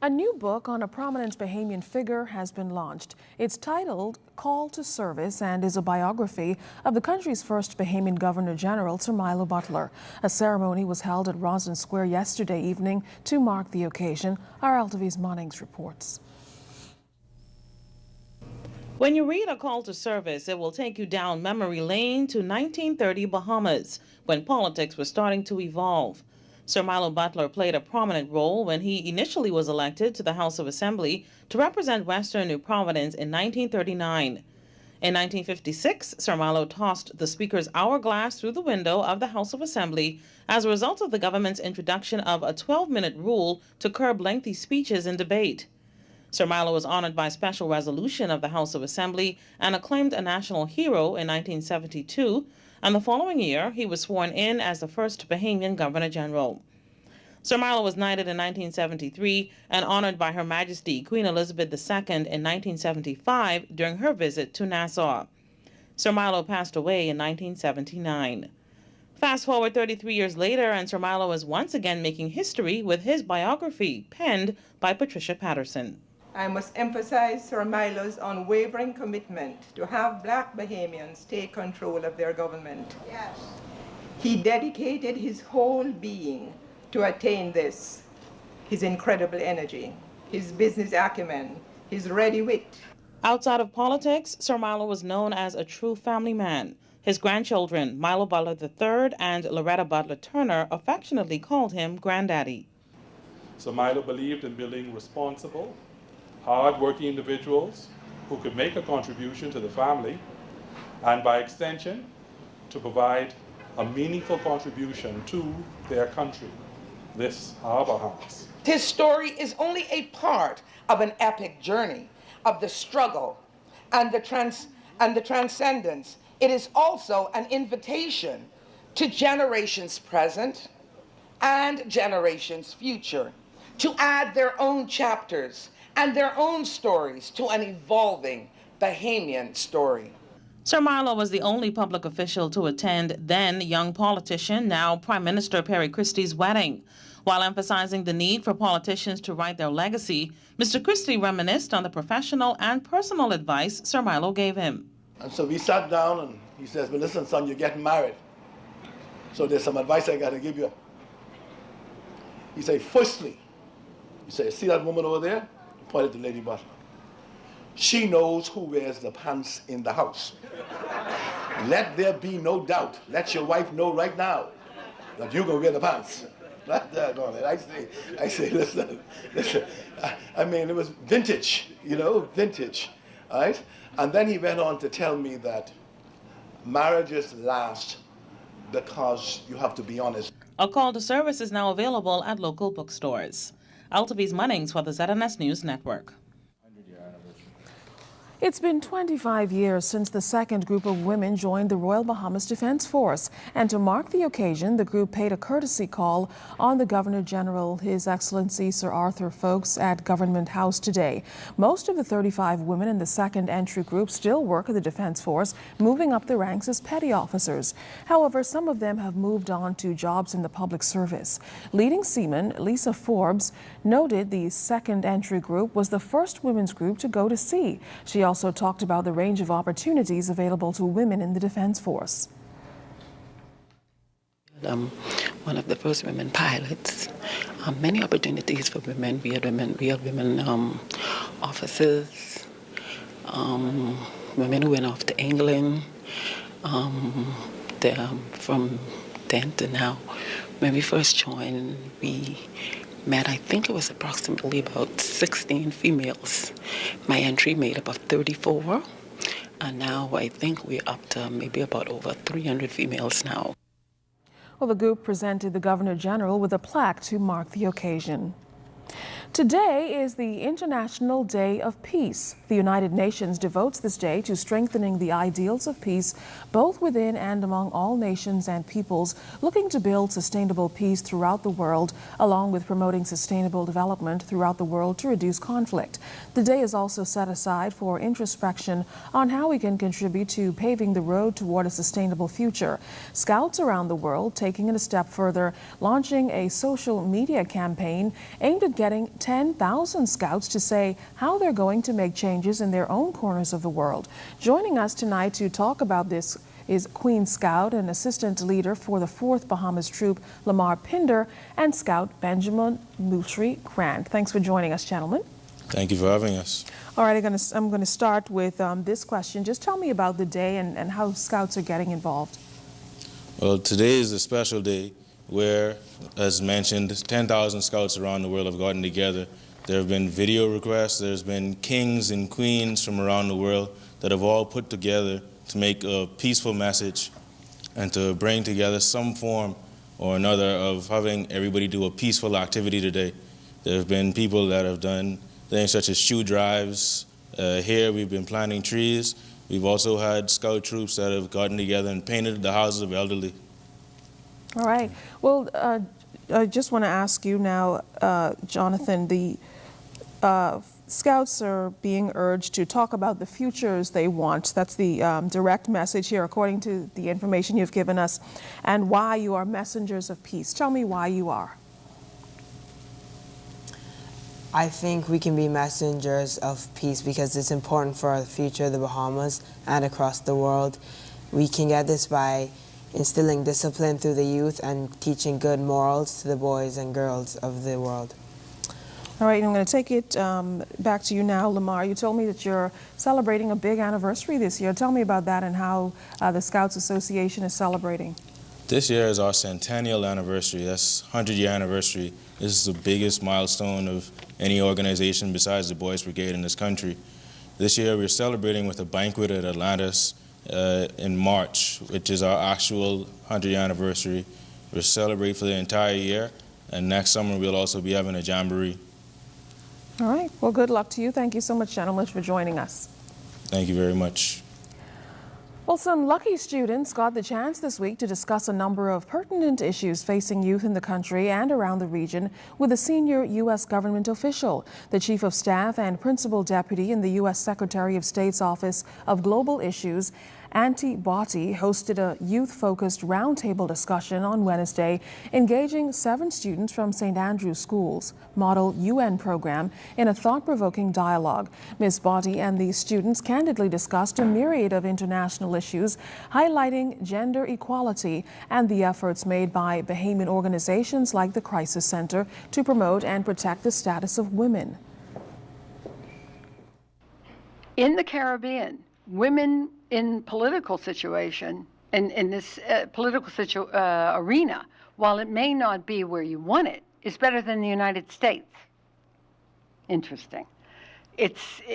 A new book on a prominent Bahamian figure has been launched. It's titled Call to Service and is a biography of the country's first Bahamian Governor General, Sir Milo Butler. A ceremony was held at Roslyn Square yesterday evening to mark the occasion. Our LTV's Munnings reports. When you read A Call to Service, it will take you down memory lane to 1930 Bahamas, when politics was starting to evolve. Sir Milo Butler played a prominent role when he initially was elected to the House of Assembly to represent Western New Providence in 1939. In 1956, Sir Milo tossed the Speaker's hourglass through the window of the House of Assembly as a result of the government's introduction of a 12-minute rule to curb lengthy speeches in debate. Sir Milo was honored by special resolution of the House of Assembly and acclaimed a national hero in 1972, and the following year he was sworn in as the first Bahamian Governor General. Sir Milo was knighted in 1973 and honored by Her Majesty Queen Elizabeth II in 1975 during her visit to Nassau. Sir Milo passed away in 1979. Fast forward 33 years later, and Sir Milo is once again making history with his biography, penned by Patricia Patterson. I must emphasize Sir Milo's unwavering commitment to have Black Bahamians take control of their government. Yes. He dedicated his whole being to attain this. His incredible energy, his business acumen, his ready wit. Outside of politics, Sir Milo was known as a true family man. His grandchildren, Milo Butler III and Loretta Butler Turner, affectionately called him Granddaddy. Sir Milo believed in building responsible, hard-working individuals who could make a contribution to the family and, by extension, to provide a meaningful contribution to their country, this our Bahamas. His story is only a part of an epic journey of the struggle and the transcendence. It is also an invitation to generations present and generations future to add their own chapters and their own stories to an evolving Bahamian story. Sir Milo was the only public official to attend then young politician, now Prime Minister Perry Christie's wedding. While emphasizing the need for politicians to write their legacy, Mr. Christie reminisced on the professional and personal advice Sir Milo gave him. And so we sat down and he says, well, listen, son, you're getting married. So there's some advice I got to give you. He said, firstly, he said, see that woman over there? He pointed to Lady Butler. She knows who wears the pants in the house. Let there be no doubt. Let your wife know right now that you're going to wear the pants. I say, listen. I mean, it was vintage, vintage, right? And then he went on to tell me that marriages last because you have to be honest. A Call to Service is now available at local bookstores. LTV's Munnings for the ZNS News Network. It's been 25 years since the second group of women joined the Royal Bahamas Defense Force, and to mark the occasion, the group paid a courtesy call on the Governor General, His Excellency Sir Arthur Folkes, at Government House today. Most of the 35 women in the second entry group still work at the Defense Force, moving up the ranks as petty officers. However, some of them have moved on to jobs in the public service. Leading seaman Lisa Forbes noted the second entry group was the first women's group to go to sea. She also talked about the range of opportunities available to women in the Defense Force. One of the first women pilots. Many opportunities for women. We had women officers, women who went off to England. From then to now, when we first joined, we met, I think it was approximately about 16 females. My entry made up of 34, and now I think we're up to maybe about over 300 females now. Well, the group presented the Governor General with a plaque to mark the occasion. Today is the International Day of Peace. The United Nations devotes this day to strengthening the ideals of peace, both within and among all nations and peoples, looking to build sustainable peace throughout the world, along with promoting sustainable development throughout the world to reduce conflict. The day is also set aside for introspection on how we can contribute to paving the road toward a sustainable future. Scouts around the world taking it a step further, launching a social media campaign aimed at getting 10,000 scouts to say how they're going to make changes in their own corners of the world. Joining us tonight to talk about this is Queen Scout and Assistant Leader for the 4th Bahamas Troop, Lamar Pinder, and Scout Benjamin Moultrie Grant. Thanks for joining us, gentlemen. Thank you for having us. All right, I'm going to start with this question. Just tell me about the day and how Scouts are getting involved. Well, today is a special day where, as mentioned, 10,000 Scouts around the world have gotten together. There have been video requests, there's been kings and queens from around the world that have all put together to make a peaceful message and to bring together some form or another of having everybody do a peaceful activity today. There have been people that have done things such as shoe drives. Here we've been planting trees. We've also had scout troops that have gotten together and painted the houses of elderly. All right. Well, I just want to ask you now, Jonathan, the Scouts are being urged to talk about the futures they want. That's the direct message here, according to the information you've given us, and why you are messengers of peace. Tell me why you are. I think we can be messengers of peace because it's important for the future of the Bahamas and across the world. We can get this by instilling discipline through the youth and teaching good morals to the boys and girls of the world. All right, I'm going to take it back to you now, Lamar. You told me that you're celebrating a big anniversary this year. Tell me about that and how the Scouts Association is celebrating. This year is our centennial anniversary. That's 100-year anniversary. This is the biggest milestone of any organization besides the Boys Brigade in this country. This year we're celebrating with a banquet at Atlantis in March, which is our actual 100-year anniversary. We'll celebrate for the entire year, and next summer we'll also be having a jamboree. All right. Well, good luck to you. Thank you so much, gentlemen, for joining us. Thank you very much. Well, some lucky students got the chance this week to discuss a number of pertinent issues facing youth in the country and around the region with a senior U.S. government official. The Chief of Staff and Principal Deputy in the U.S. Secretary of State's Office of Global Issues, Auntie Botti, hosted a youth-focused roundtable discussion on Wednesday, engaging 7 students from St. Andrew's School's Model UN program in a thought-provoking dialogue. Ms. Botti and the students candidly discussed a myriad of international issues, highlighting gender equality and the efforts made by Bahamian organizations like the Crisis Center to promote and protect the status of women. In the Caribbean, women in political situation, in this political arena, while it may not be where you want it, is better than the United States. Interesting.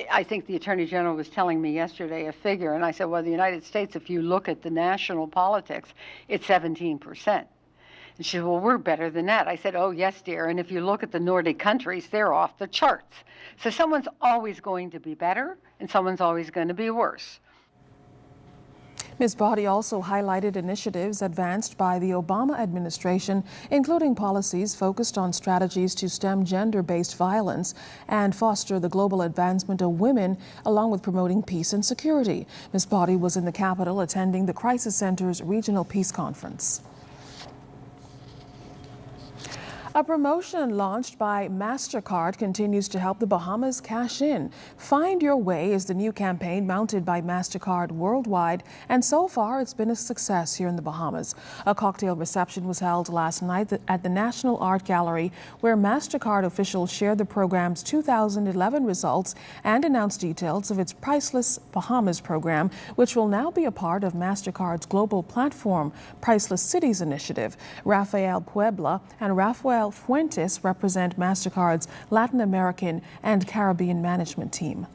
I think the Attorney General was telling me yesterday a figure, and I said, well, the United States, if you look at the national politics, it's 17%. And she said, well, we're better than that. I said, oh, yes, dear. And if you look at the Nordic countries, they're off the charts. So someone's always going to be better, and someone's always going to be worse. Ms. Botti also highlighted initiatives advanced by the Obama administration, including policies focused on strategies to stem gender-based violence and foster the global advancement of women, along with promoting peace and security. Ms. Botti was in the capital attending the Crisis Center's Regional Peace Conference. A promotion launched by Mastercard continues to help the Bahamas cash in. Find Your Way is the new campaign mounted by Mastercard worldwide, and so far it's been a success here in the Bahamas. A cocktail reception was held last night at the National Art Gallery, where Mastercard officials shared the program's 2011 results and announced details of its Priceless Bahamas program, which will now be a part of Mastercard's global platform, Priceless Cities Initiative. Rafael Puebla and Rafael Fuentes represent Mastercard's Latin American and Caribbean management team.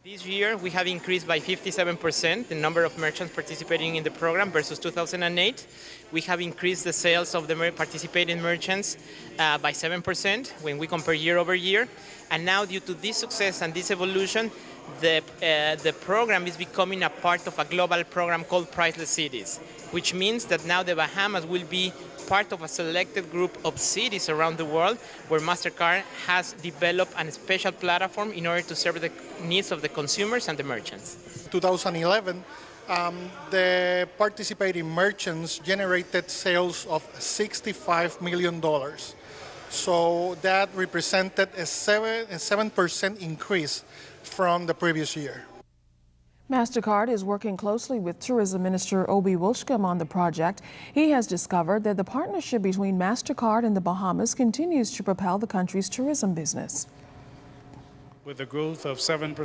This year, we have increased by 57% the number of merchants participating in the program versus 2008. We have increased the sales of the participating merchants by 7% when we compare year over year. And now, due to this success and this evolution, the program is becoming a part of a global program called Priceless Cities, which means that now the Bahamas will be part of a selected group of cities around the world where Mastercard has developed a special platform in order to serve the needs of the consumers and the merchants. 2011, the participating merchants generated sales of $65 million. So that represented a 7% increase from the previous year. Mastercard is working closely with Tourism Minister Obi Wolshkum on the project. He has discovered that the partnership between Mastercard and the Bahamas continues to propel the country's tourism business. With a growth of 7%,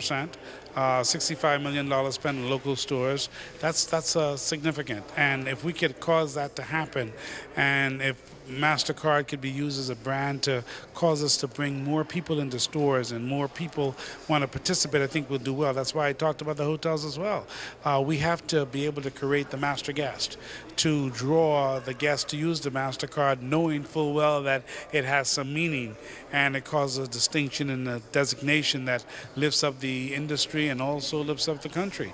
$65 million spent in local stores, that's significant. And if we could cause that to happen, and if Mastercard could be used as a brand to cause us to bring more people into stores and more people want to participate, I think we'll do well. That's why I talked about the hotels as well. We have to be able to create the master guest, to draw the guest to use the Mastercard, knowing full well that it has some meaning and it causes a distinction in the designation that lifts up the industry and also lifts up the country.